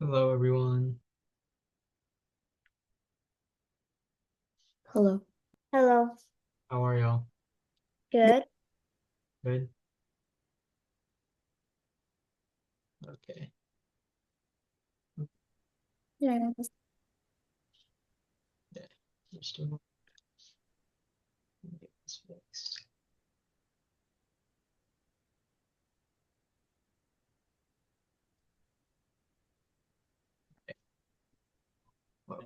Hello, everyone. Hello. Hello. How are y'all? Good. Good? Okay. Yeah. Yeah. Just a moment. Let me get this fixed. Okay. Well,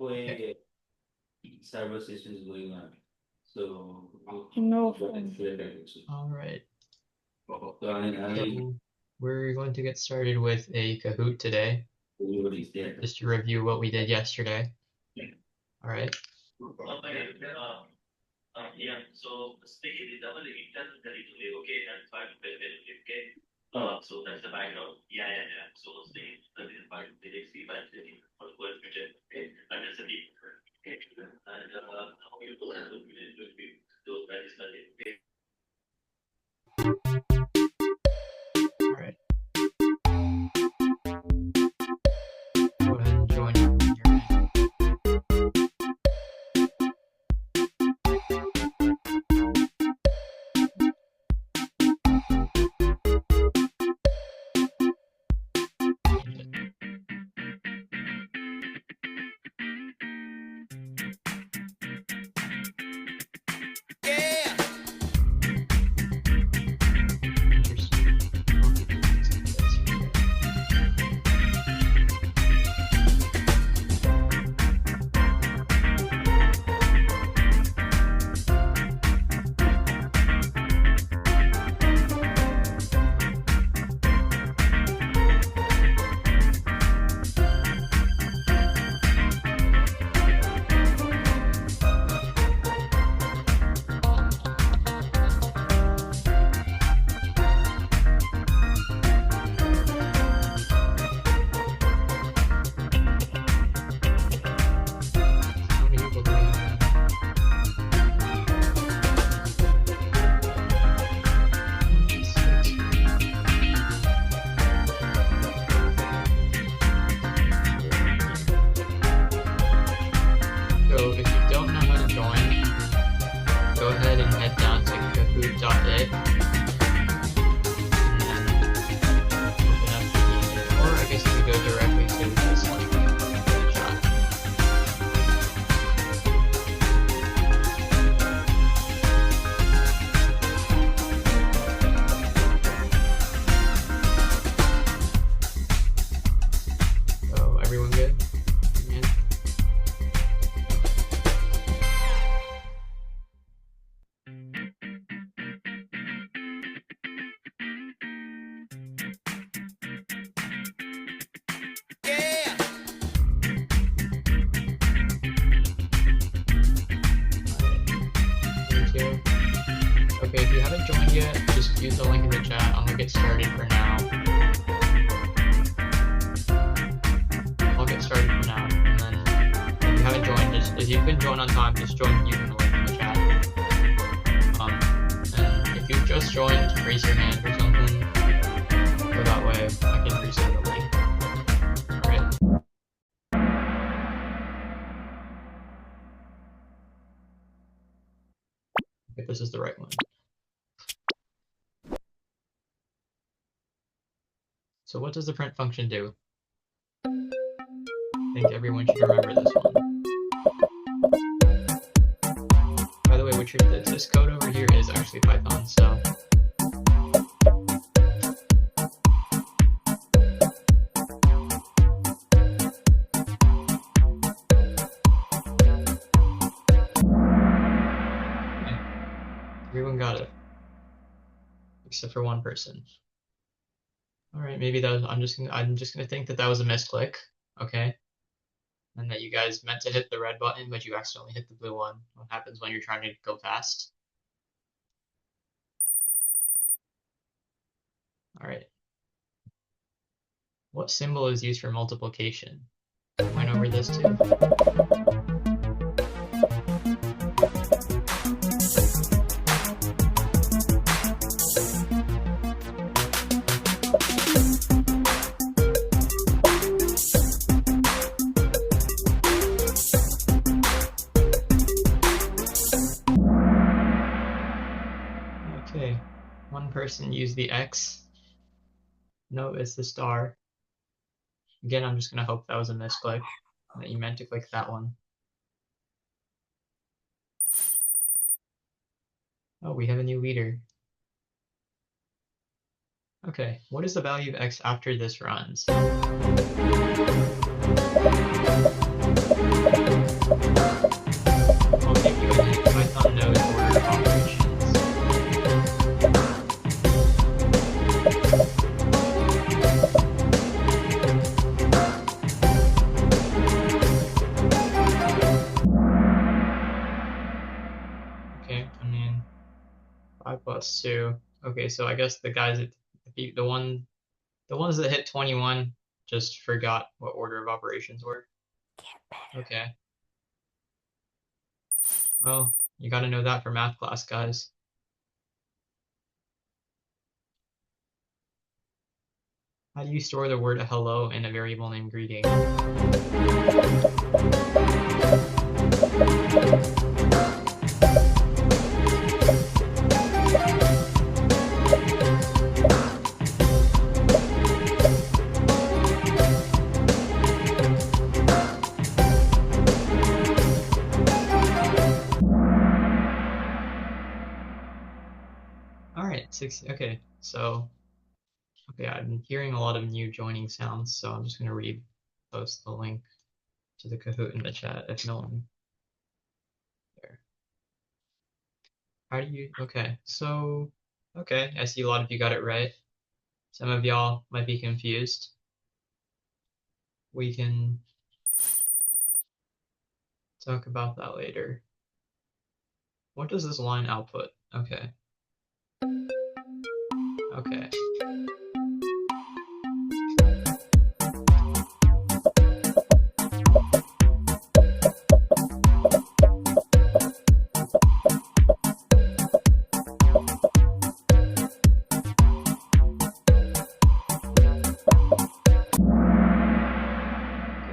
okay. Server session is going on. So No. All right. So So we're going to get started with a Kahoot today, just to review what we did yesterday. All right. Yeah, so speaking the double intern okay and 5 okay. So that's the background. Yeah. So stay that is part of the XP by for the world future. Okay, and that's the deep. Okay, and how you will have to be those that is the okay. All right. Go ahead and join when you're ready. Interesting. I'll give you links to this. How many people do we have now? So if you don't know how to join, go ahead and head down to kahoot.it and then open up the game. Or I guess you could go directly to this link in the chat. So everyone good? Yeah. Thank you. Okay, if you haven't joined yet, just use the link in the chat. I'm gonna get started for now. I'll get started for now, and then if you haven't joined, just if you've been joined on time, just join using the link in the chat. And if you've just joined, raise your hand or something, so that way I can resend the link. Alright. If this is the right one. So what does the print function do? I think everyone should remember this one. By the way, this code over here is actually Python, so everyone got it, except for one person. All right, maybe that was, I'm just gonna think that was a misclick, okay? And that you guys meant to hit the red button, but you accidentally hit the blue one. What happens when you're trying to go fast? All right. What symbol is used for multiplication? Went over this too. Okay, one person used the X. No, it's the star. Again, I'm just gonna hope that was a misclick, that you meant to click that one. Oh, we have a new leader. Okay, what is the value of X after this runs? I'll give you a hint. Python knows order of operations. Okay, I mean, 5 plus 2. Okay, so I guess the guys that the ones that hit 21 just forgot what order of operations were. Okay. Well, you gotta know that for math class, guys. How do you store the word hello in a variable named greeting? Alright, 60. Okay, so okay, I'm hearing a lot of new joining sounds, so I'm just gonna repost the link to the Kahoot in the chat if no one there. How do you okay, so okay, I see a lot of you got it right. Some of y'all might be confused. We can talk about that later. What does this line output? Okay. Okay.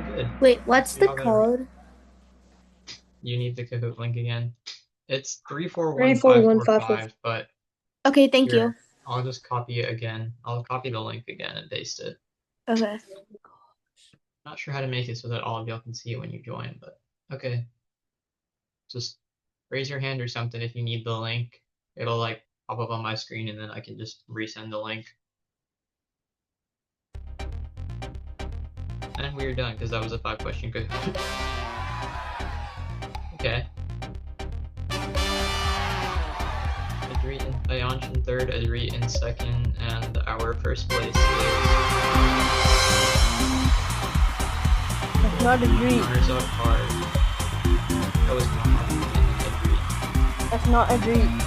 Good. Wait, what's We the all got it right. code? You need the Kahoot link again. It's 341545. 341545, but Okay, thank here, you. I'll just copy it again. I'll copy the link again and paste it. Okay. Not sure how to make it so that all of y'all can see it when you join, but okay. Just raise your hand or something if you need the link. It'll like pop up on my screen and then I can just resend the link. And we're done because that was a 5-question Kahoot. Okay. Adrit in Ayanch in third, Adrit in second, and our first place is That's not a dream. runners up hard. That was Muhammad and Adrit. That's not a dream.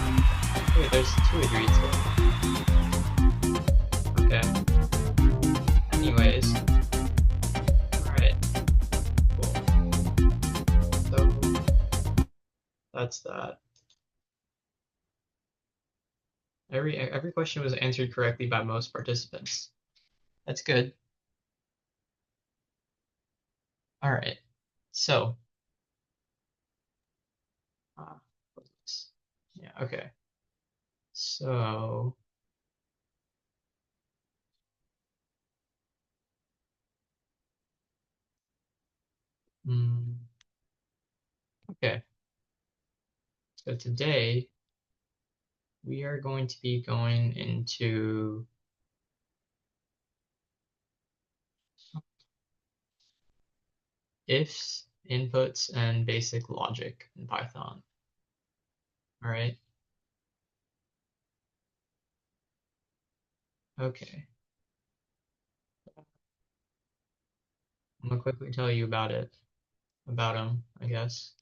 Wait, there's 2 Adrits here. Okay. Anyways. Alright. Cool. So that's that. Every question was answered correctly by most participants. That's good. All right. So, yeah, okay. So, okay. So today we are going to be going into ifs, inputs, and basic logic in Python. All right. Okay. I'm gonna quickly tell you about them, I guess.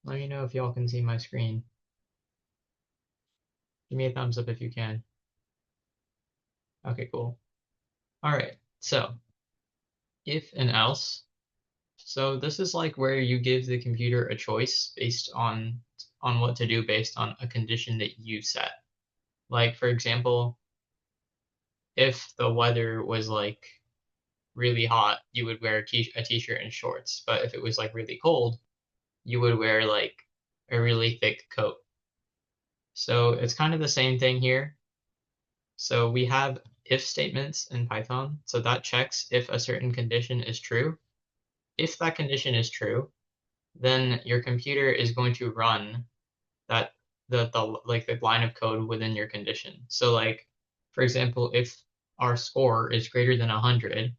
Let me know if y'all can see my screen. Give me a thumbs up if you can. Okay, cool. All right, so if and else. So this is like where you give the computer a choice based on what to do based on a condition that you set. Like for example, if the weather was like really hot, you would wear a t-shirt and shorts. But if it was like really cold, you would wear like a really thick coat. So it's kind of the same thing here. So we have if statements in Python. So that checks if a certain condition is true. If that condition is true, then your computer is going to run that the line of code within your condition. So like, for example, if our score is greater than 100,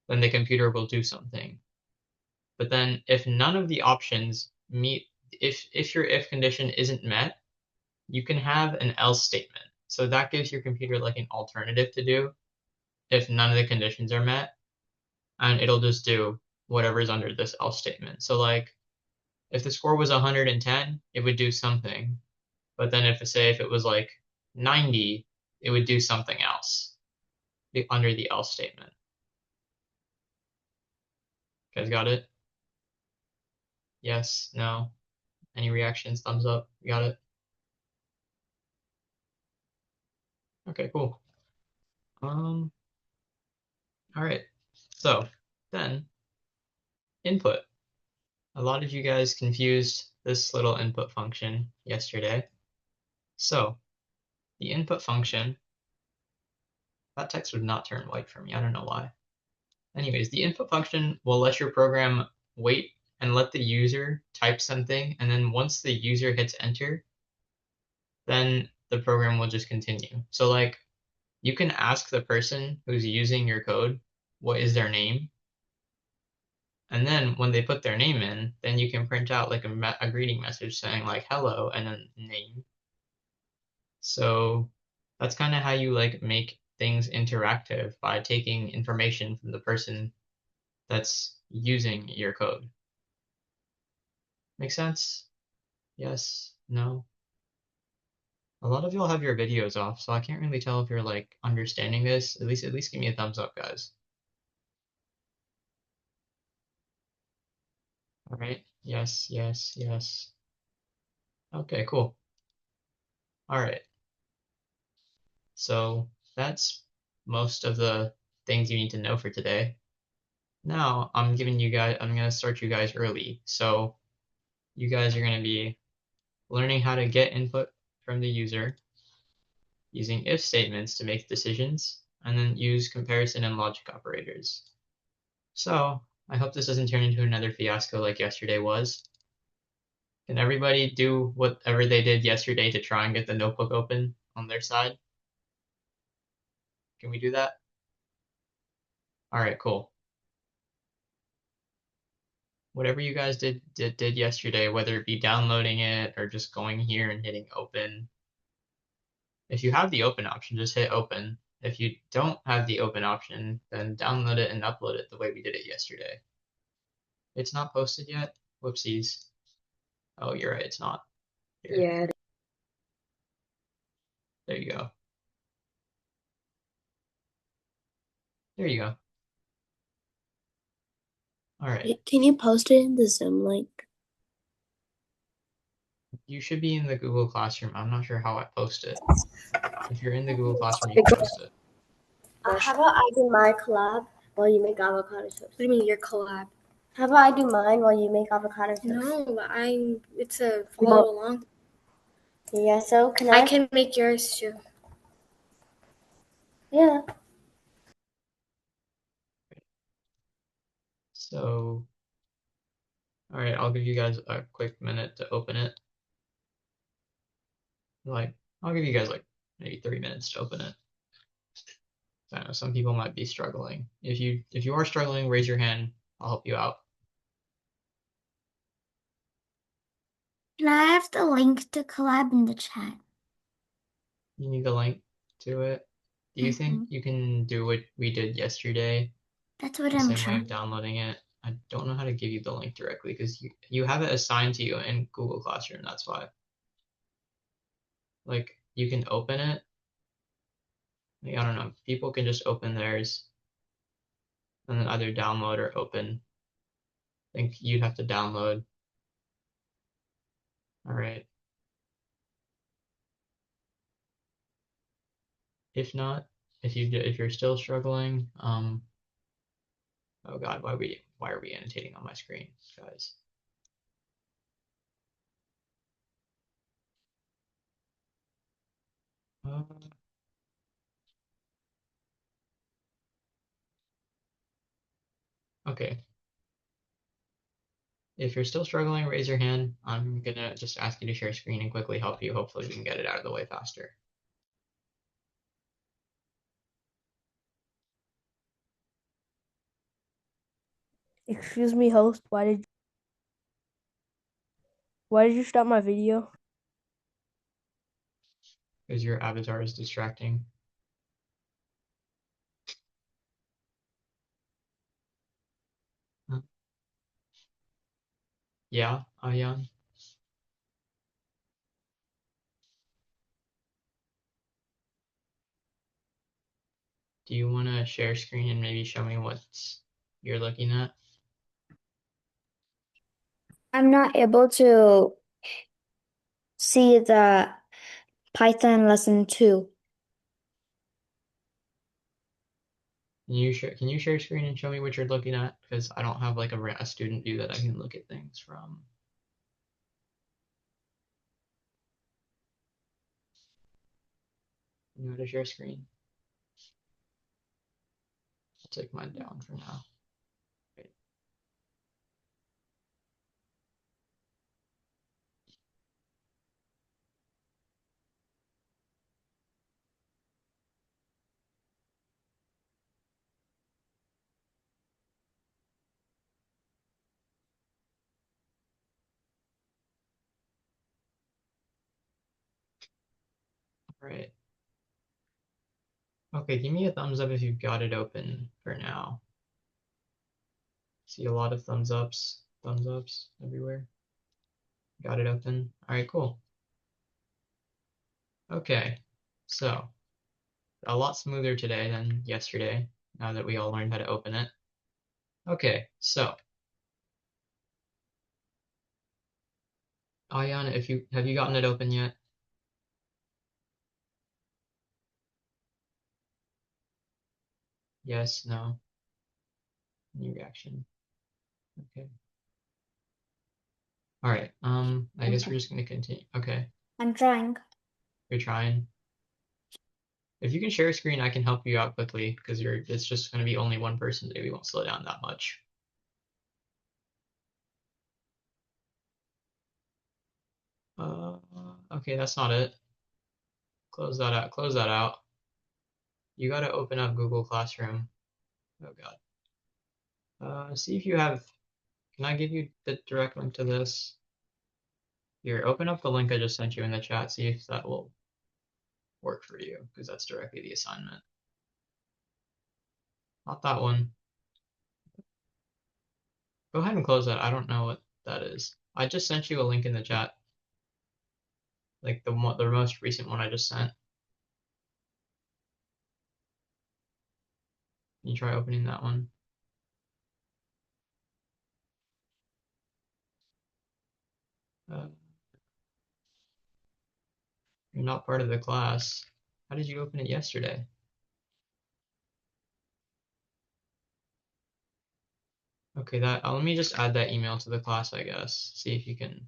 then the computer will do something. But then if none of the options meet, if your if condition isn't met, you can have an else statement. So that gives your computer like an alternative to do if none of the conditions are met, and it'll just do whatever is under this else statement. So like if the score was 110, it would do something. But then if it was like 90, it would do something else under the else statement. You guys got it? Yes, no? Any reactions? Thumbs up? You got it? Okay, cool. All right. So then input. A lot of you guys confused this little input function yesterday. So the input function, that text would not turn white for me. I don't know why. Anyways, the input function will let your program wait and let the user type something, and then once the user hits enter, then the program will just continue. So like you can ask the person who's using your code what is their name, and then when they put their name in, then you can print out like a greeting message saying like hello and then name. So that's kind of how you like make things interactive by taking information from the person that's using your code. Make sense? Yes? No? A lot of y'all have your videos off, so I can't really tell if you're like understanding this. At least give me a thumbs up, guys. All right. Yes, yes, yes. Okay, cool. All right. So that's most of the things you need to know for today. Now I'm gonna start you guys early. So you guys are gonna be learning how to get input from the user, using if statements to make decisions, and then use comparison and logic operators. So I hope this doesn't turn into another fiasco like yesterday was. Can everybody do whatever they did yesterday to try and get the notebook open on their side? Can we do that? All right, cool. Whatever you guys did yesterday, whether it be downloading it or just going here and hitting open. If you have the open option, just hit open. If you don't have the open option, then download it and upload it the way we did it yesterday. It's not posted yet? Whoopsies. Oh, you're right, it's not. Here. Yeah. There you go. There you go. All right. Can you post it in the Zoom link? You should be in the Google Classroom. I'm not sure how I post it. If you're in the Google Classroom, you can post it. How about I do my collab while you make avocado toast? What do you mean your collab? How about I do mine while you make avocado toast? No, it's a follow along. Yeah, so can I can make yours too. Yeah. So, all right, I'll give you guys a quick minute to open it. Like, I'll give you guys like maybe 3 minutes to open it. I know some people might be struggling. If you are struggling, raise your hand. I'll help you out. Can I have the link to collab in the chat? You need the link to it. Do you think you can do what we did yesterday? That's what The I'm same way trying. of downloading it. I don't know how to give you the link directly because you have it assigned to you in Google Classroom. That's why. Like you can open it. Like, I don't know. People can just open theirs and then either download or open. I think you'd have to download. All right. If not, if you're still struggling, Oh God, why are we annotating on my screen, guys? Uh, okay. If you're still struggling, raise your hand. I'm gonna just ask you to share screen and quickly help you. Hopefully we can get it out of the way faster. Excuse me, host. Why did you stop my video? Because your avatar is distracting. Huh? Yeah, Ayan. Do you want to share screen and maybe show me what you're looking at? I'm not able to see the Python lesson 2. Can you share screen and show me what you're looking at? Because I don't have like a student view that I can look at things from. You know how to share screen? I'll take mine down for now. Right. Right. Okay, give me a thumbs up if you've got it open for now. See a lot of thumbs ups everywhere. Got it open. All right, cool. Okay, so a lot smoother today than yesterday, now that we all learned how to open it. Okay, so Ayana, if you have you gotten it open yet? Yes, no, any reaction? Okay. All right. I guess we're just gonna continue. Okay, I'm trying. you're trying. If you can share a screen, I can help you out quickly because it's just gonna be only one person today. We won't slow down that much. Okay, that's not it. Close that out. Close that out. You gotta open up Google Classroom. Oh God. See if you have. Can I give you the direct link to this? Here, open up the link I just sent you in the chat. See if that will work for you because that's directly the assignment. Not that one. Go ahead and close that. I don't know what that is. I just sent you a link in the chat, like the most recent one I just sent. Can you try opening that one? Uh, you're not part of the class. How did you open it yesterday? Okay, let me just add that email to the class, I guess. See if you can.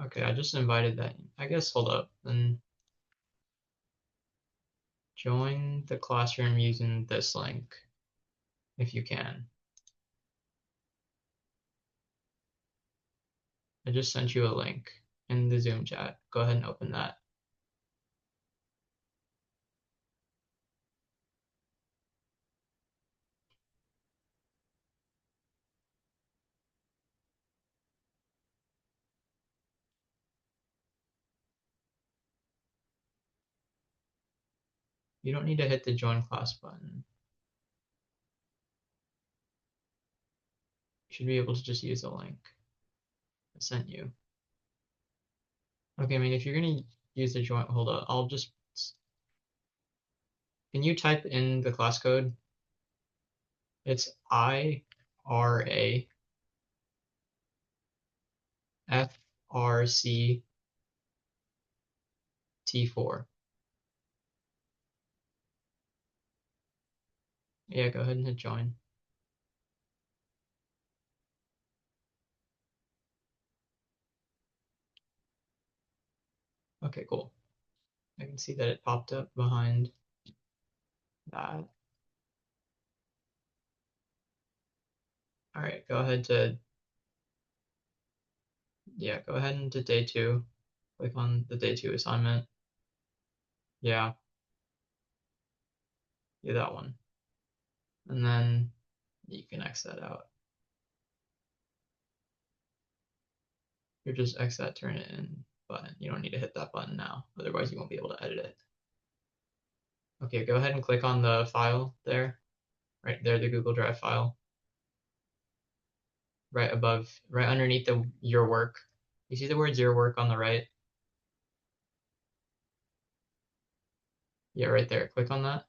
Okay, I just invited that. I guess hold up. Then join the classroom using this link if you can. I just sent you a link in the Zoom chat. Go ahead and open that. You don't need to hit the join class button. You should be able to just use the link I sent you. Okay, I mean, if you're gonna use the join, hold up. Can you type in the class code? It's IRA FRC T4. Yeah, go ahead and hit join. Okay, cool. I can see that it popped up behind that. All right, go ahead into day 2. Click on the day 2 assignment. Yeah, that one. And then you can X that out. You just X that turn it in button. You don't need to hit that button now, otherwise you won't be able to edit it. Okay, go ahead and click on the file there, right there, the Google Drive file. Right above, right underneath your work. You see the words your work on the right? Yeah, right there. Click on that.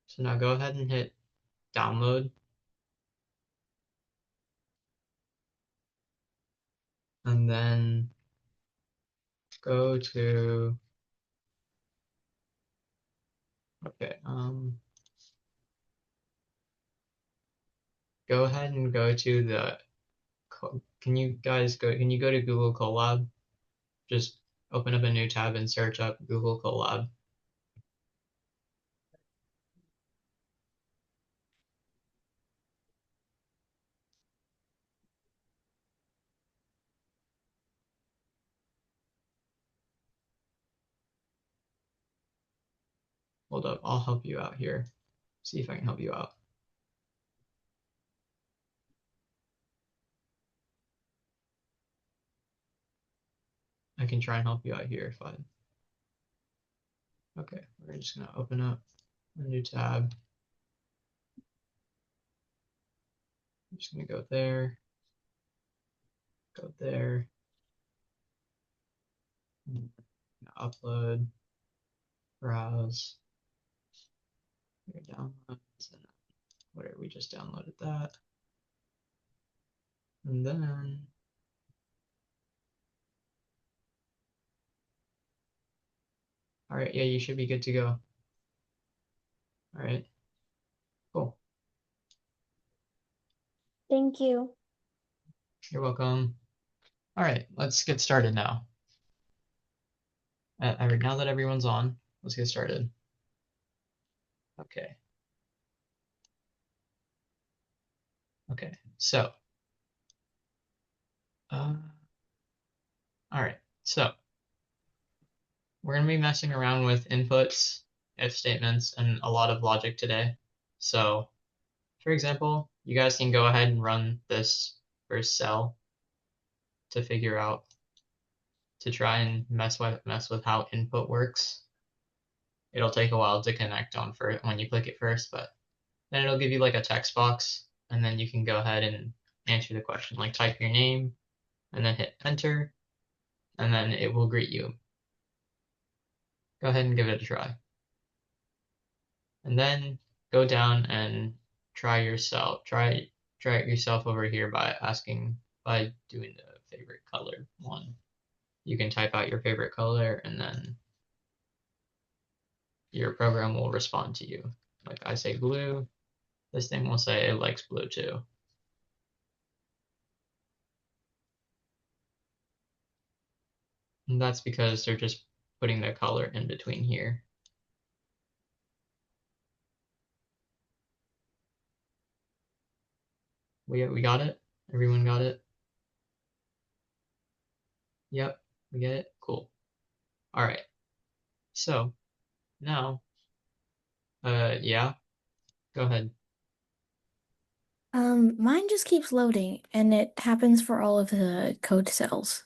So now go ahead and hit download. And then go to, okay, go ahead and go to the, can you go to Google Colab? Just open up a new tab and search up Google Colab. Hold up, I'll help you out here. See if I can help you out. I can try and help you out here if I, okay, we're just gonna open up a new tab. I'm just gonna go there, upload, browse, your downloads, and whatever, we just downloaded that. And then, all right, yeah, you should be good to go. All right, cool. Thank you. You're welcome. All right, let's get started now. Now that everyone's on, let's get started. Okay. Okay, so, all right, so we're gonna be messing around with inputs, if statements, and a lot of logic today. So, for example, you guys can go ahead and run this first cell to figure out, to try and mess with how input works. It'll take a while to connect on for when you click it first, but then it'll give you like a text box, and then you can go ahead and answer the question, like type your name and then hit enter, and then it will greet you. Go ahead and give it a try. And then go down and try it yourself over here by doing the favorite color one. You can type out your favorite color and then your program will respond to you. Like I say blue, this thing will say it likes blue too. And that's because they're just putting the color in between here. We got it? Everyone got it? Yep, we get it? Cool. All right. So now, yeah, go ahead. Mine just keeps loading, and it happens for all of the code cells.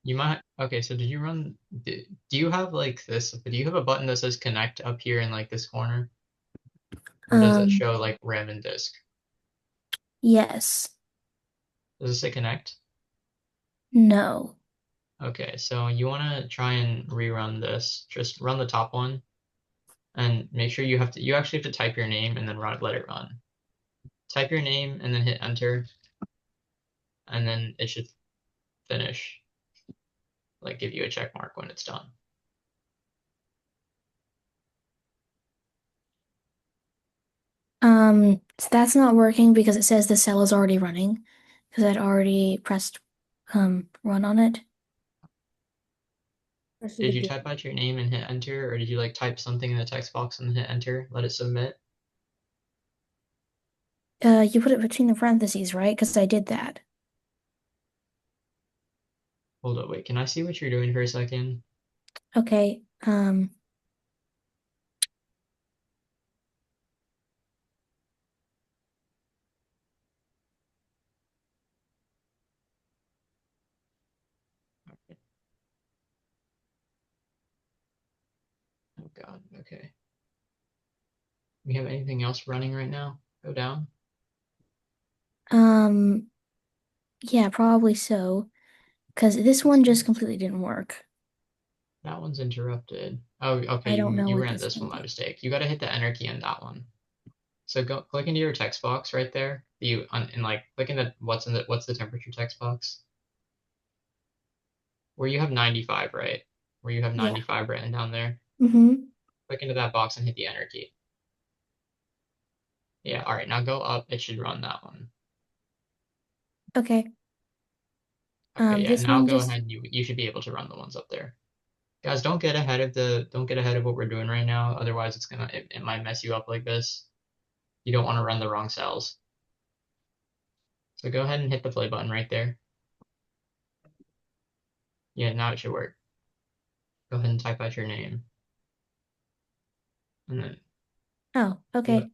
You might, okay, so did you run, do you have like this, do you have a button that says connect up here in like this corner? Or does it show like RAM and disk? Yes. Does it say connect? No. Okay, so you want to try and rerun this. Just run the top one and make sure you actually have to type your name and then let it run. Type your name and then hit enter, and then it should finish, like give you a check mark when it's done. So that's not working because it says the cell is already running because I'd already pressed run on it. Press it Did you again. type out your name and hit enter, or did you like type something in the text box and hit enter, let it submit? You put it between the parentheses, right? Because I did that. Hold up, wait, can I see what you're doing for a second? Okay. Oh God, okay. We have anything else running right now? Go down. Yeah, probably so. Because this one just completely didn't work. That one's interrupted. Oh, okay, I don't know you what ran this this one one by did. mistake. You gotta hit the enter key on that one. So go click into your text box right there. And like click into what's the temperature text box? Where you have 95, right? Where you have Yeah. 95 written down there. Mm-hmm. Click into that box and hit the enter key. Yeah, all right, now go up. It should run that one. Okay. Okay, yeah, This now one go just ahead. You should be able to run the ones up there. Guys, don't get ahead of what we're doing right now. Otherwise, it might mess you up like this. You don't want to run the wrong cells. So go ahead and hit the play button right there. Yeah, now it should work. Go ahead and type out your name. And then Oh, there okay.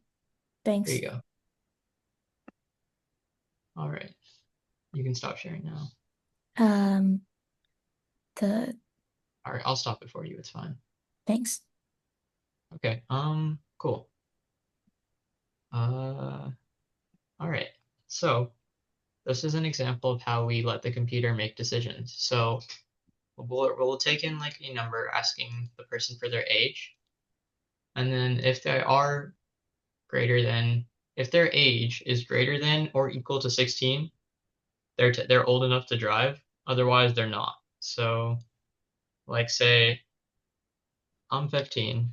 Thanks. you go. All right. You can stop sharing now. Um the All right, I'll stop it for you. It's fine. Thanks. Okay. Cool. All right. So this is an example of how we let the computer make decisions. So we'll take in like a number asking the person for their age. And then if they are greater than, if their age is greater than or equal to 16, they're old enough to drive. Otherwise, they're not. So, like say I'm 15,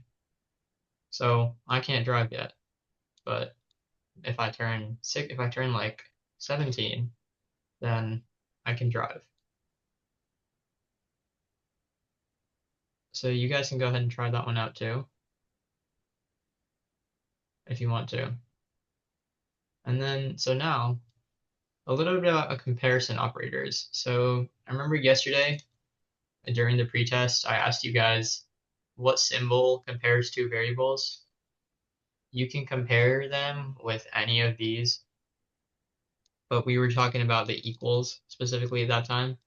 so I can't drive yet. But if I turn like 17, then I can drive. So you guys can go ahead and try that one out too, if you want to. And then, so now, a little bit about comparison operators. So I remember yesterday during the pretest, I asked you guys what symbol compares two variables. You can compare them with any of these, but we were talking about the equals specifically at that time.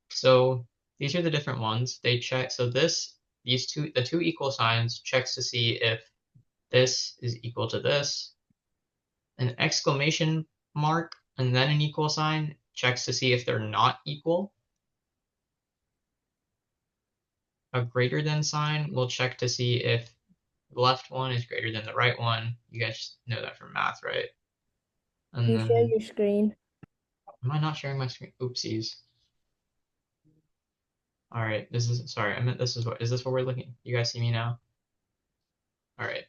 So these are the different ones. They check, so the two equal signs checks to see if this is equal to this. An exclamation mark and then an equal sign checks to see if they're not equal. A greater than sign will check to see if the left one is greater than the right one. You guys know that from math, right? Can And you share then, your screen? am I not sharing my screen? Oopsies. All right, sorry, I meant is this what we're looking? You guys see me now? All right.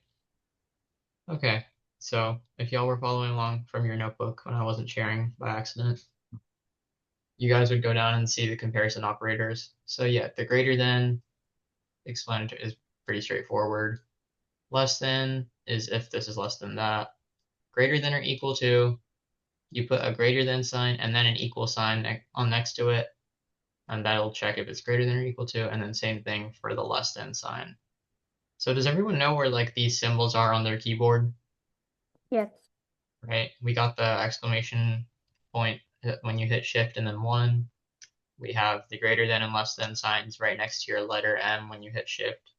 Okay, so if y'all were following along from your notebook when I wasn't sharing by accident, you guys would go down and see the comparison operators. So yeah, the greater than explanatory is pretty straightforward. Less than is if this is less than that. Greater than or equal to, you put a greater than sign and then an equal sign on next to it, and that'll check if it's greater than or equal to, and then same thing for the less than sign. So does everyone know where like these symbols are on their keyboard? Yes. Right? We got the exclamation point when you hit shift and then one. We have the greater than and less than signs right next to your letter M when you hit shift.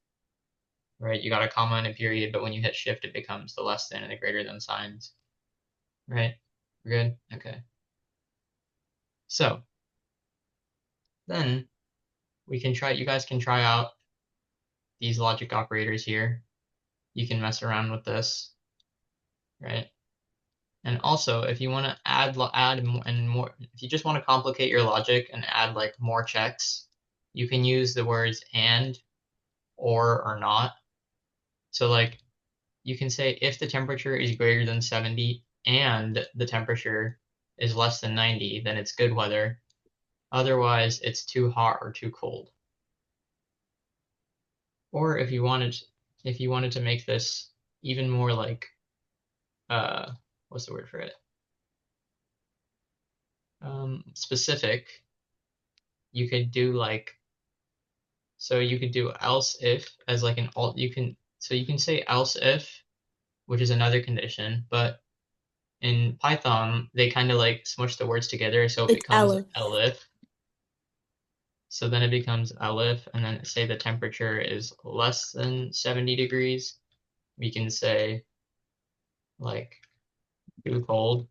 Right? You got a comma and a period, but when you hit shift, it becomes the less than and the greater than signs. Right? We're good? Okay. So then you guys can try out these logic operators here. You can mess around with this, right? And also, if you want to add more, if you just want to complicate your logic and add like more checks, you can use the words and, or not. So like you can say if the temperature is greater than 70 and the temperature is less than 90, then it's good weather. Otherwise, it's too hot or too cold. Or if you wanted to make this even more like what's the word for it? Specific, you could do like, so you could do else if as like an alt. You can say else if, which is another condition, but in Python they kind of like smush the words together, so it It's becomes elif. elif. So then it becomes elif, and then say the temperature is less than 70 degrees, we can say like too cold,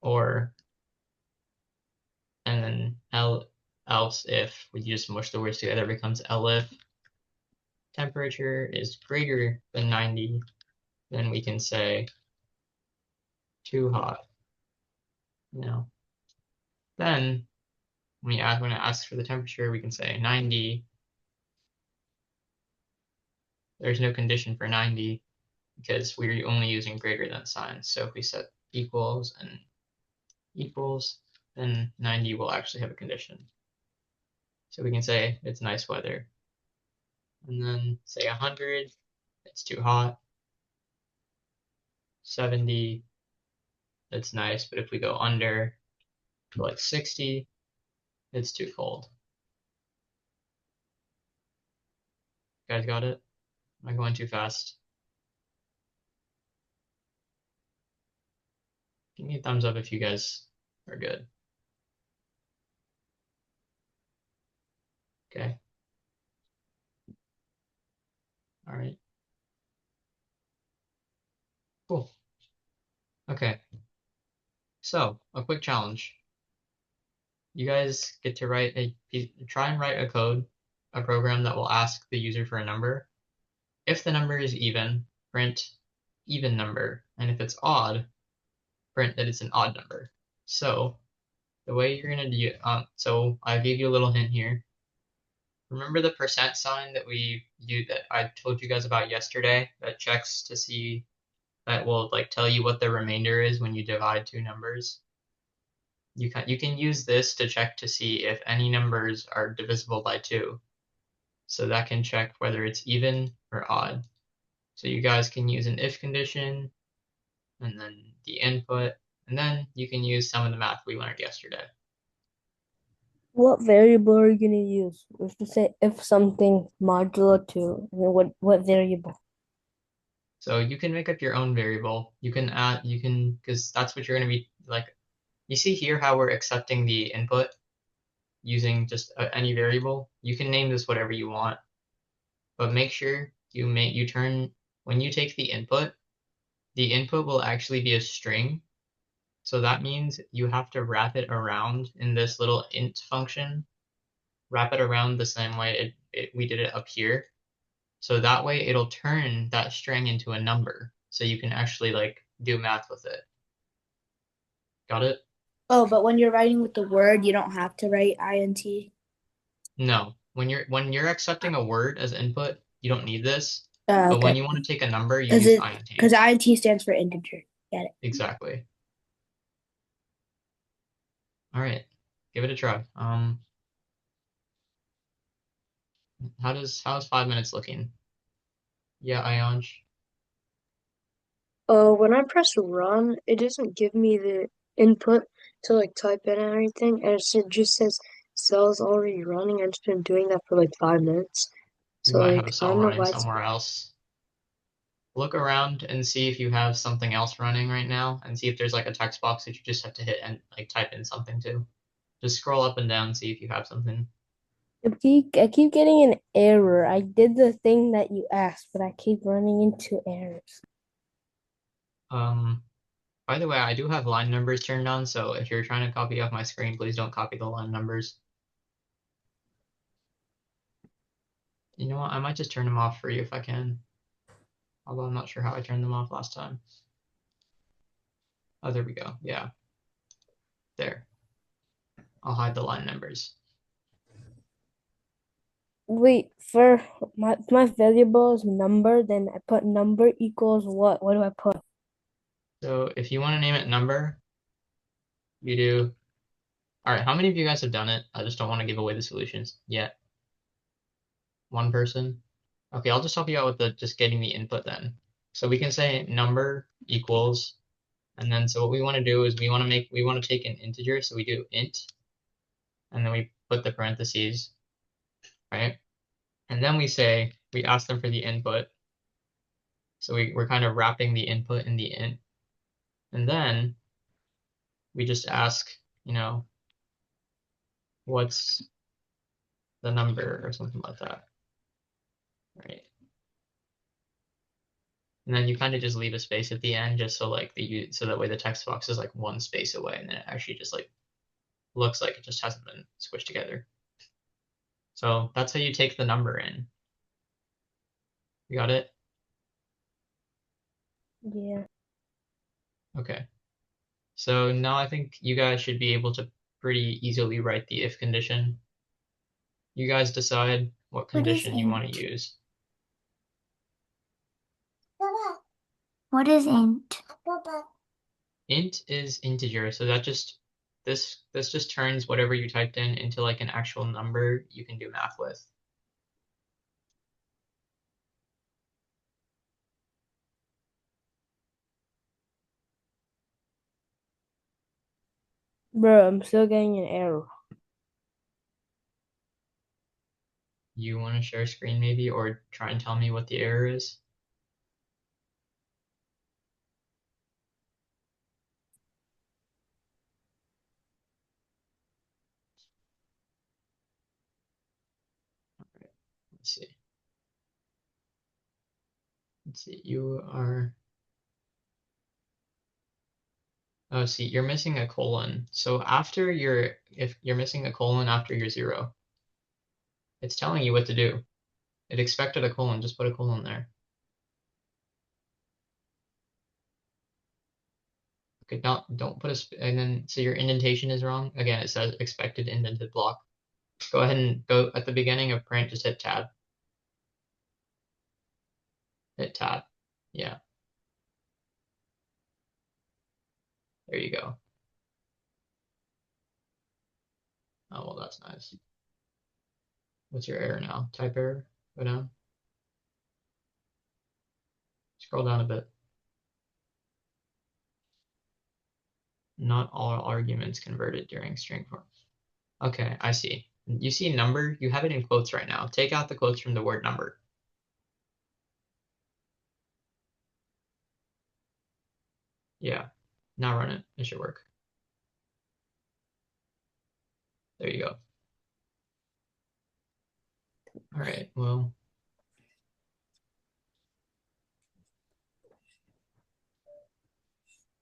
or and then else if we just mush the words together, it becomes elif temperature is greater than 90, then we can say too hot. Then when it asks for the temperature, we can say 90. There's no condition for 90 because we're only using greater than signs. So if we set equals and equals, then 90 will actually have a condition. So we can say it's nice weather. And then say 100, it's too hot. 70, it's nice, but if we go under to like 60, it's too cold. You guys got it? Am I going too fast? Give me a thumbs up if you guys are good. Okay. All right. Cool. Okay. So, a quick challenge. You guys get to try and write a program that will ask the user for a number. If the number is even, print even number. And if it's odd, print that it's an odd number. So, the way you're gonna do it, so I gave you a little hint here. Remember the percent sign that I told you guys about yesterday that checks to see that will like tell you what the remainder is when you divide two numbers? You can use this to check to see if any numbers are divisible by 2. So that can check whether it's even or odd. So you guys can use an if condition and then the input, and then you can use some of the math we learned yesterday. What variable are you gonna use? If you say if something modulo 2, and then what variable? So you can make up your own variable. Because that's what you're going to be like. You see here how we're accepting the input using just any variable. You can name this whatever you want, but make sure when you take the input will actually be a string. So that means you have to wrap it around in this little int function, wrap it around the same way we did it up here. So that way it'll turn that string into a number. So you can actually like do math with it. Got it? Oh, but when you're writing with the word, you don't have to write int. No. When you're accepting a word as input, you don't need this. But Okay. when you want to take a number, you use int. Because int stands for integer. Get it? Exactly. All right. Give it a try. How's 5 minutes looking? Yeah, Ionj. When I press run, it doesn't give me the input to like type in and everything, and it just says cells already running. I've just been doing that for like 5 minutes. You So might like have a I cell don't know running why it's somewhere else. Look around and see if you have something else running right now, and see if there's like a text box that you just have to hit and like type in something to. Just scroll up and down, see if you have something. I keep getting an error. I did the thing that you asked, but I keep running into errors. By the way, I do have line numbers turned on, so if you're trying to copy off my screen, please don't copy the line numbers. You know what? I might just turn them off for you if I can. Although I'm not sure how I turned them off last time. Oh, there we go. Yeah. There. I'll hide the line numbers. Wait, for my variable is number, then I put number equals what? What do I put? So if you want to name it number, you do. All right, how many of you guys have done it? I just don't want to give away the solutions yet. One person? Okay, I'll just help you out with the just getting the input then. So we can say number equals, and then so what we want to do is we want to take an integer, so we do int, and then we put the parentheses, right? And then we ask them for the input. So we're kind of wrapping the input in the int. And then we just ask, what's the number or something like that, right? And then you kind of just leave a space at the end just so like so that way the text box is like one space away and then it actually just like looks like it just hasn't been squished together. So that's how you take the number in. You got it? Yeah. Okay. So now I think you guys should be able to pretty easily write the if condition. You guys decide what What is condition you want to int? use. What is int? Int is integer, so that just this just turns whatever you typed in into like an actual number you can do math with. Bro, I'm still getting an error. You want to share screen maybe, or try and tell me what the error is? Let's see. Let's see. You are. Oh, see, you're missing a colon. So if you're missing a colon after your 0, it's telling you what to do. It expected a colon. Just put a colon there. Okay, don't put and then so your indentation is wrong. Again, it says expected indented block. Go ahead and go at the beginning of print, just hit tab. Hit tab. Yeah, there you go. Oh, well, that's nice. What's your error now? Type error? Go down. Scroll down a bit. Not all arguments converted during string form. Okay, I see. You see number? You have it in quotes right now. Take out the quotes from the word number. Yeah, now run it. It should work. There you go. All right, well.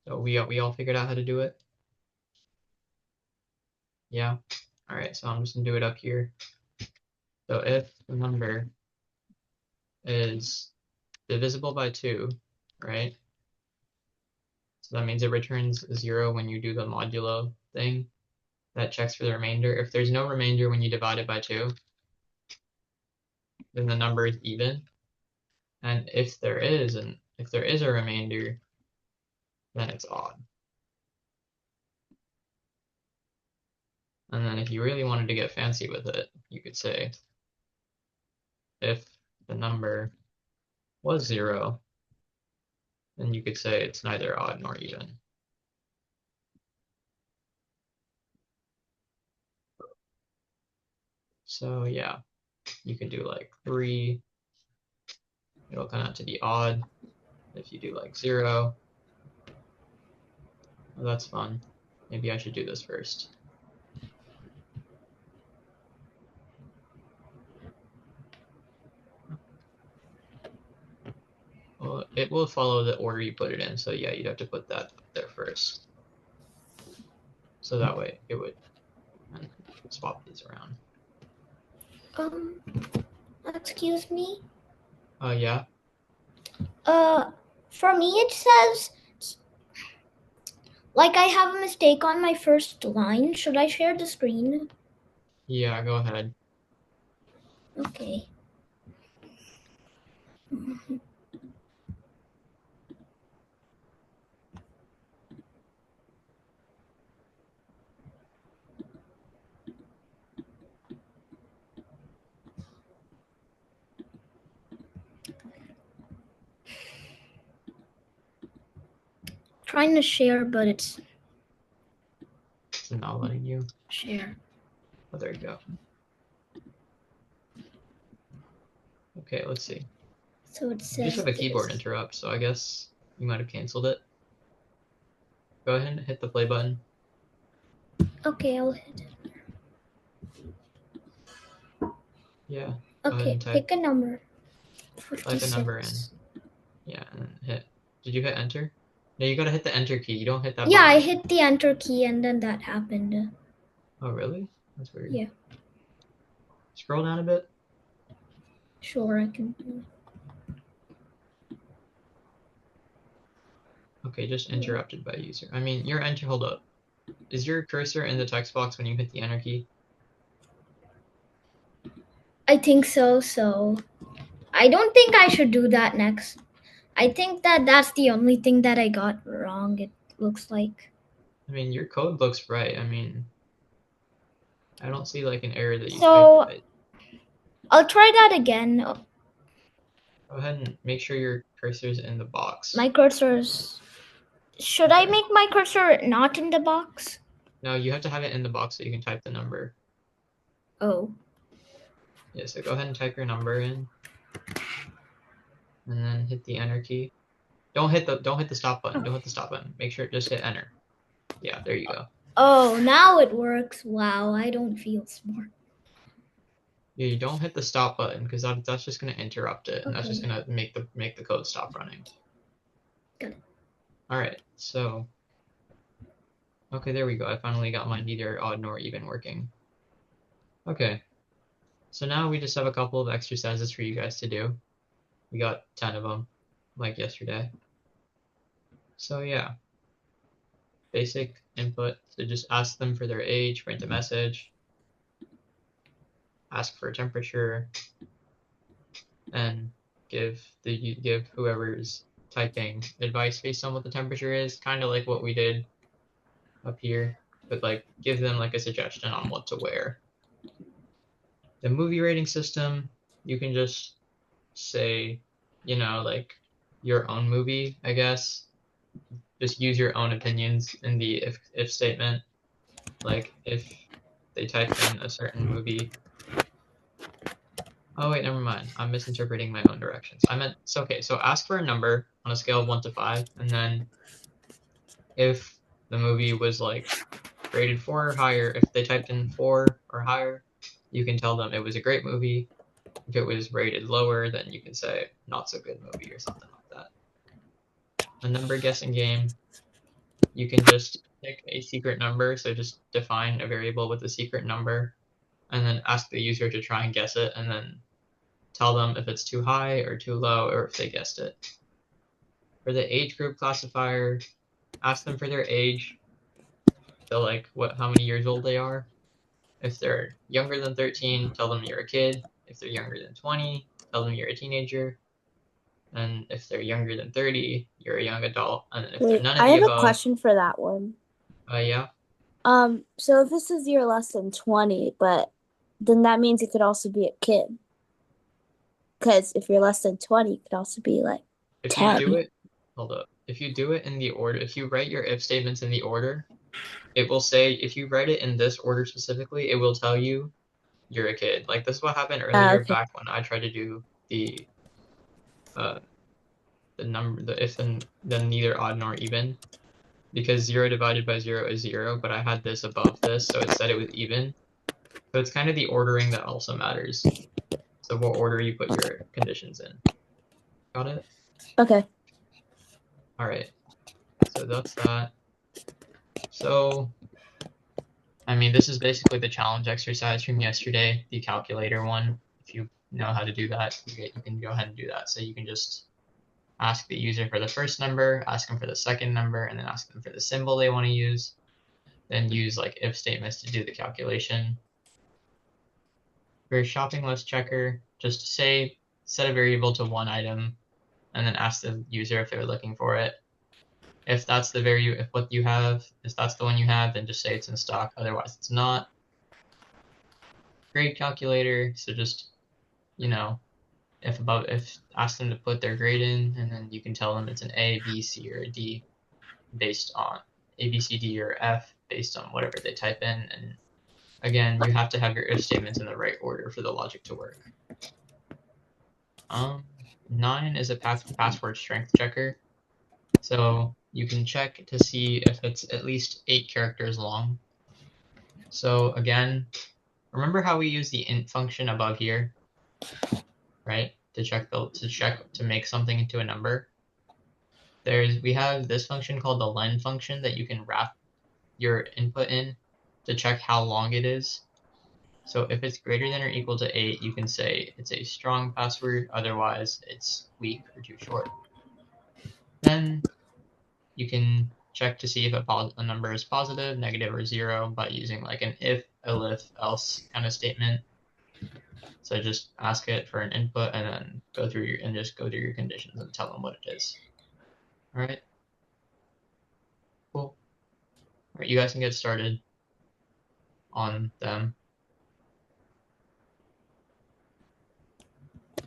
So we all figured out how to do it? Yeah. All right, so I'm just gonna do it up here. So if the number is divisible by 2, right? So that means it returns 0 when you do the modulo thing. That checks for the remainder. If there's no remainder when you divide it by 2, then the number is even. And if there is a remainder, then it's odd. And then if you really wanted to get fancy with it, you could say if the number was 0, then you could say it's neither odd nor even. So yeah, you can do like 3. It'll come out to be odd. If you do like 0, well, that's fun. Maybe I should do this first. Well, it will follow the order you put it in. So yeah, you'd have to put that up there first. So that way it would swap these around. Excuse me. Yeah. For me it says like I have a mistake on my first line. Should I share the screen? Yeah, go ahead. Okay. Trying to share, but it's It's not letting you. share. Oh, there you go. Okay, let's see. So it You says just have a keyboard this. interrupt, so I guess you might have canceled it. Go ahead and hit the play button. Okay, I'll hit it. Yeah. Go ahead Okay, and pick a number. type a number in. 56. Yeah, and then hit. Did you hit enter? No, you gotta hit the enter key. You don't hit that Yeah, I button. hit the enter key and then that happened. Oh, really? That's weird. Yeah. Scroll down a bit. Sure, I can. Okay, just interrupted by user. I mean, your enter. Hold up. Is your cursor in the text box when you hit the enter key? I think so. So I don't think I should do that next. I think that that's the only thing that I got wrong. It looks like. I mean, your code looks right. I mean, I don't see like an error that you So typed right. I'll try that again. Go ahead and make sure your cursor's in the box. My cursor's. Should I Okay. make my cursor not in the box? No, you have to have it in the box so you can type the number. Oh. Yeah, so go ahead and type your number in. And then hit the enter key. Don't hit the stop button. Don't hit the stop button. Make sure just hit enter. Yeah, there you go. Oh, now it works. Wow, I don't feel smart. Yeah, you don't hit the stop button because that's just gonna interrupt it, and that's just Okay. gonna make the code stop running. Got it. All right, so okay, there we go. I finally got my neither odd nor even working. Okay, so now we just have a couple of exercises for you guys to do. We got 10 of them, like yesterday. So yeah, basic input. So just ask them for their age, print a message, ask for a temperature, and give whoever's typing advice based on what the temperature is, kind of like what we did up here, but like give them like a suggestion on what to wear. The movie rating system, you can just say, you know, like your own movie, I guess. Just use your own opinions in the if statement. Like if they type in a certain movie. Oh wait, never mind. I'm misinterpreting my own directions. I meant so okay, so ask for a number on a scale of 1 to 5, and then if the movie was like rated 4 or higher, if they typed in 4 or higher, you can tell them it was a great movie. If it was rated lower, then you can say not so good movie or something like that. A number guessing game, you can just pick a secret number, so just define a variable with a secret number, and then ask the user to try and guess it, and then tell them if it's too high or too low, or if they guessed it. For the age group classifier, ask them for their age, so like how many years old they are. If they're younger than 13, tell them you're a kid. If they're younger than 20, tell them you're a teenager. And if they're younger than 30, you're a young adult. And if they're Wait, none of I the have a above, question for that one. yeah. So if this is you're less than 20, but then that means it could also be a kid. Because if you're less than 20, it could also be like If 10. you do it, hold up. If you do it in the order, if you write your if statements in the order, it will say, if you write it in this order specifically, it will tell you you're a kid. Like this is what happened earlier okay. back when I tried to do the number, the if and then neither odd nor even, because 0 divided by 0 is 0, but I had this above this, so it said it was even. So it's kind of the ordering that also matters. So what order you put your conditions in. Got it? Okay. All right. So that's that. So, I mean, this is basically the challenge exercise from yesterday, the calculator one. If you know how to do that, you can go ahead and do that. So you can just ask the user for the first number, ask them for the second number, and then ask them for the symbol they want to use. Then use like if statements to do the calculation. For a shopping list checker, just say set a variable to one item and then ask the user if they're looking for it. If that's the if what you have, if that's the one you have, then just say it's in stock, otherwise it's not. Grade calculator, so just, you know, if ask them to put their grade in, and then you can tell them it's an A, B, C, or a D based on A, B, C, D, or F based on whatever they type in. And again, you have to have your if statements in the right order for the logic to work. 9 is a password strength checker. So you can check to see if it's at least 8 characters long. So again, remember how we use the int function above here, right? To make something into a number. We have this function called the len function that you can wrap your input in to check how long it is. So if it's greater than or equal to 8, you can say it's a strong password, otherwise it's weak or too short. Then you can check to see if a number is positive, negative, or 0 by using like an if, elif, else kind of statement. So just ask it for an input and then go through your conditions and tell them what it is. All right. Cool. All right, you guys can get started on them.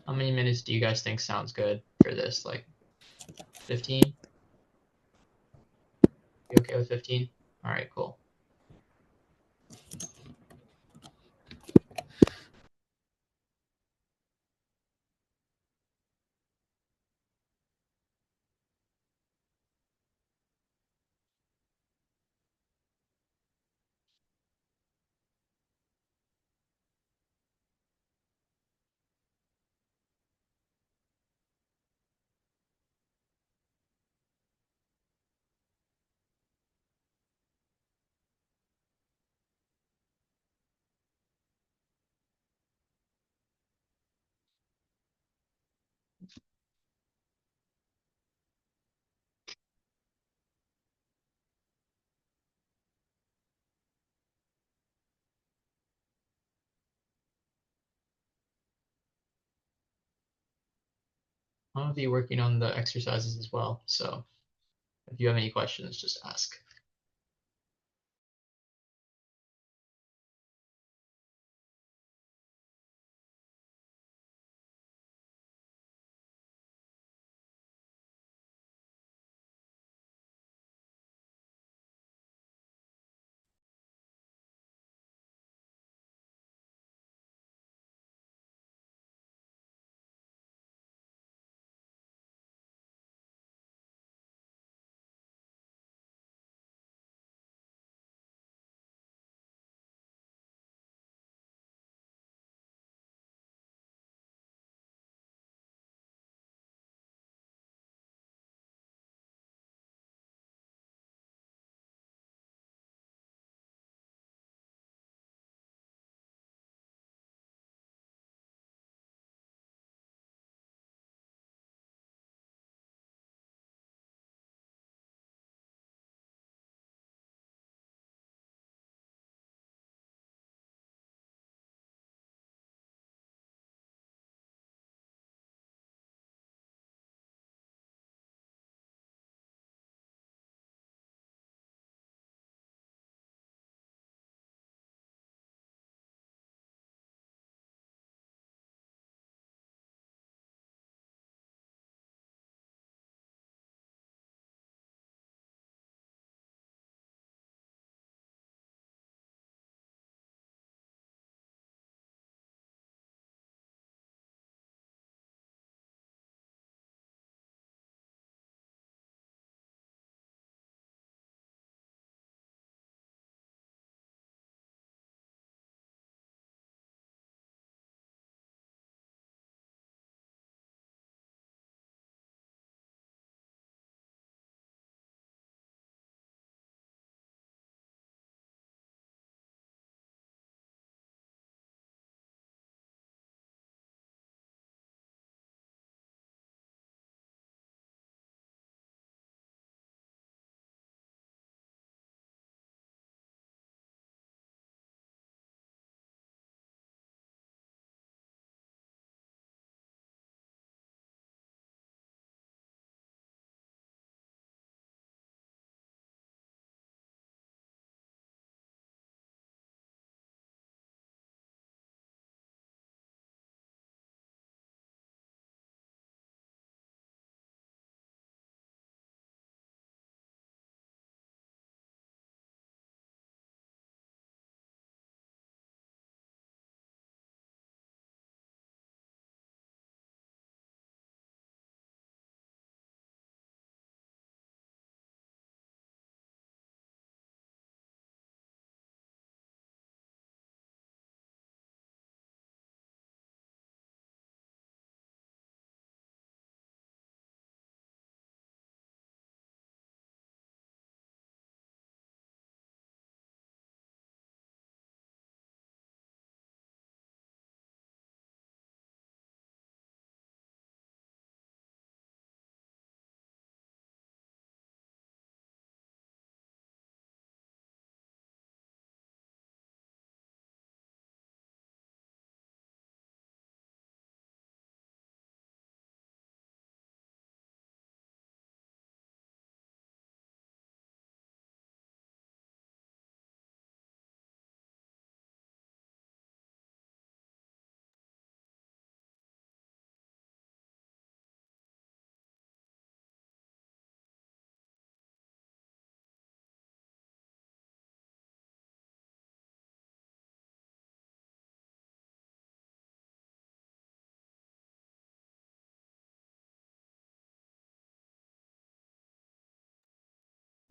How many minutes do you guys think sounds good for this? Like 15? You okay with 15? All right, cool. I'll be working on the exercises as well. So if you have any questions, just ask.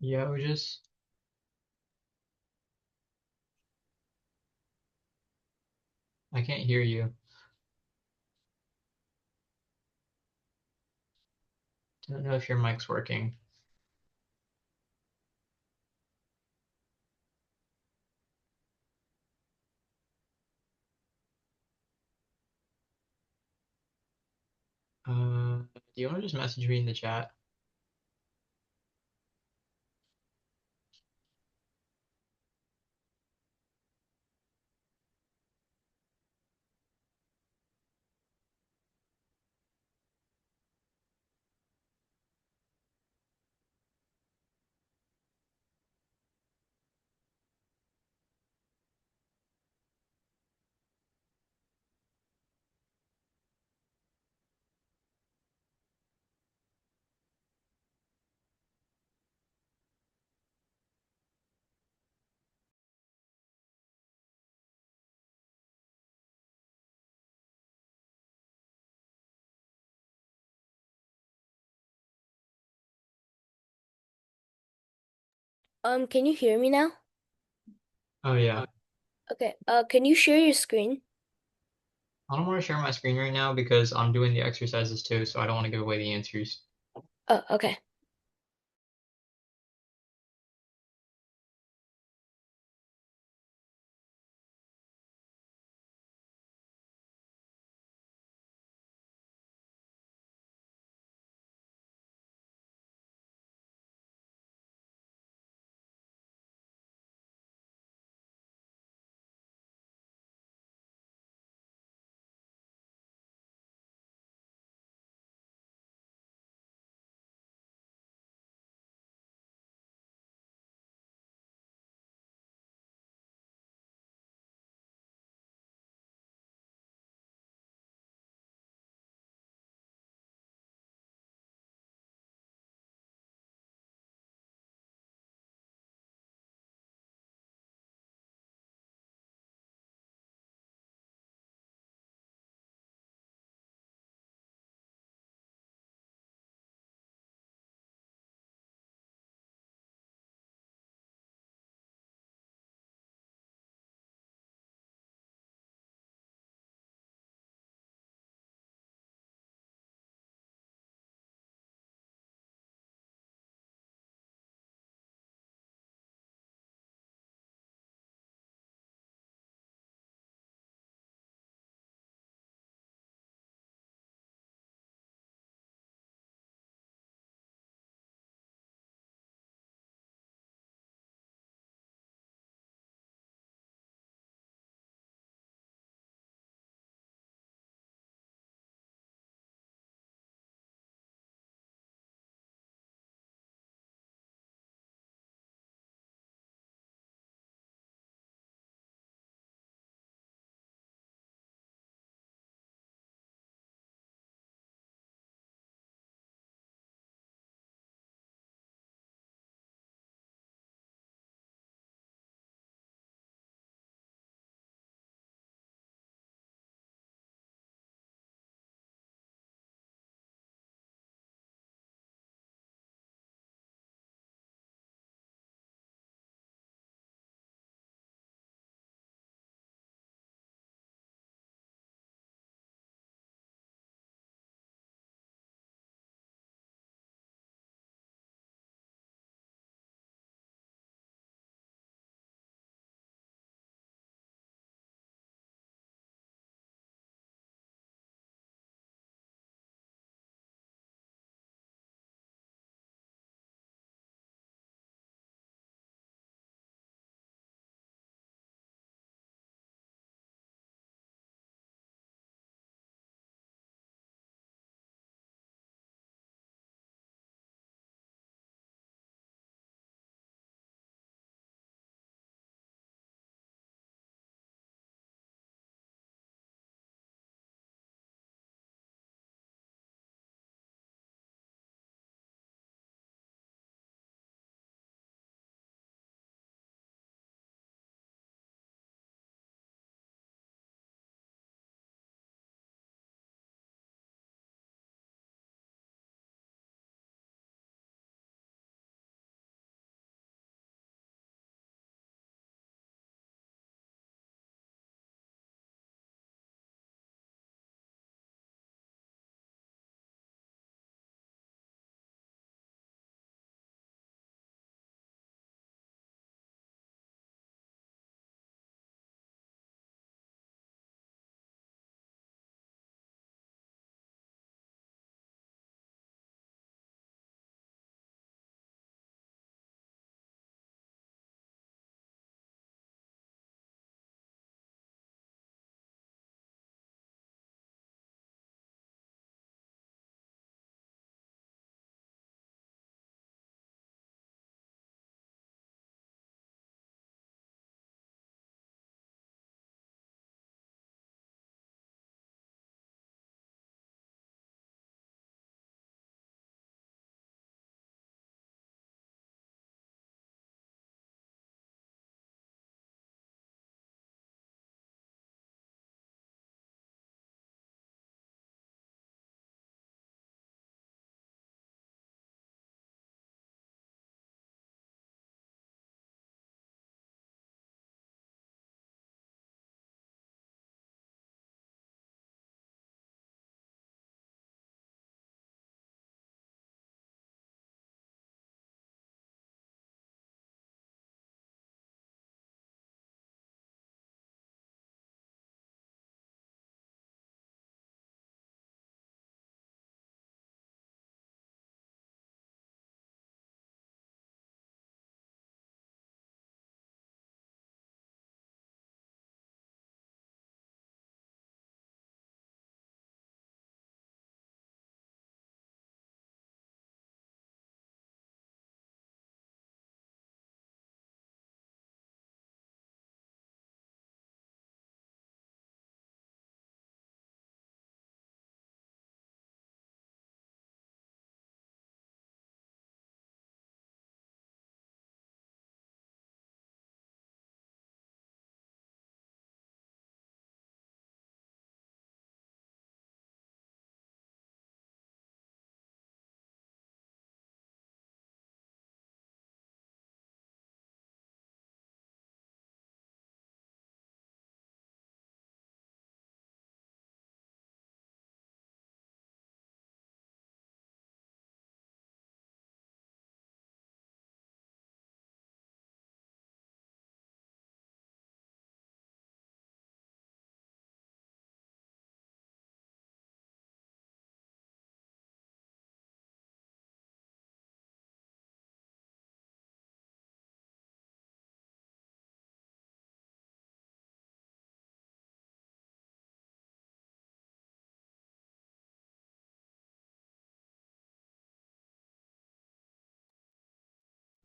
Yeah, we just. I can't hear you. Don't know if your mic's working. Do you want to just message me in the chat? Can you hear me now? Oh yeah. Okay. Can you share your screen? I don't want to share my screen right now because I'm doing the exercises too, so I don't want to give away the answers. Oh, okay.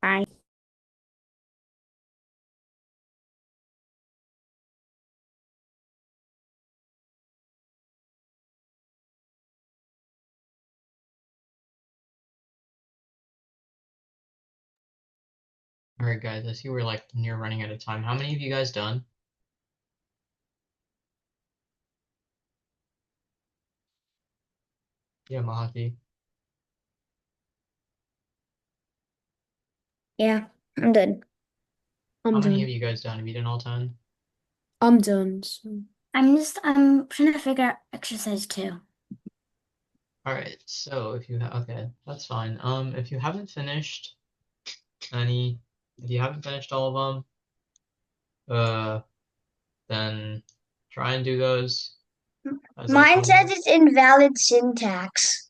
Bye. All right, guys. I see we're like near running out of time. How many of you guys done? Yeah, Mahati. Yeah, I'm done. I'm How many done. of you guys done? Have you done all 10? I'm done. So. I'm trying to figure out exercise 2. All right. So if you okay, that's fine. If you haven't finished any, if you haven't finished all of them, then try and do those as like Mine says homework. it's invalid syntax.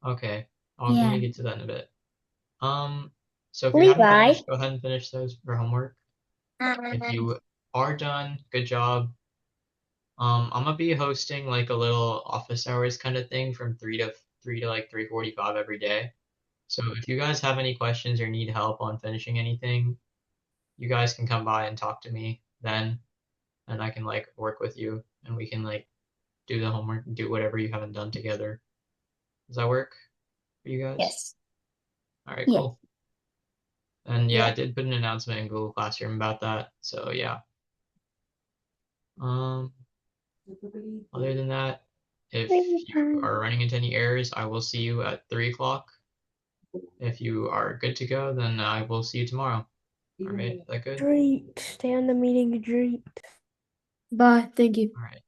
Okay, let Yeah. me get to that in a bit. So if you haven't Levi. finished, go ahead and finish those for homework. If you are done, good job. I'm gonna be hosting like a little office hours kind of thing from 3 to like 3:45 every day. So if you guys have any questions or need help on finishing anything, you guys can come by and talk to me then, and I can like work with you and we can like do the homework, do whatever you haven't done together. Does that work for you guys? Yes. All right, Yeah. cool. And yeah, I Yeah. did put an announcement in Google Classroom about that. So yeah. Um, Other than that, if you are running into any errors, I will see you at 3 o'clock. If you are good to go, then I will see you tomorrow. All right, is that good? Great. Stay on the meeting. Great. Bye. Thank you. All right.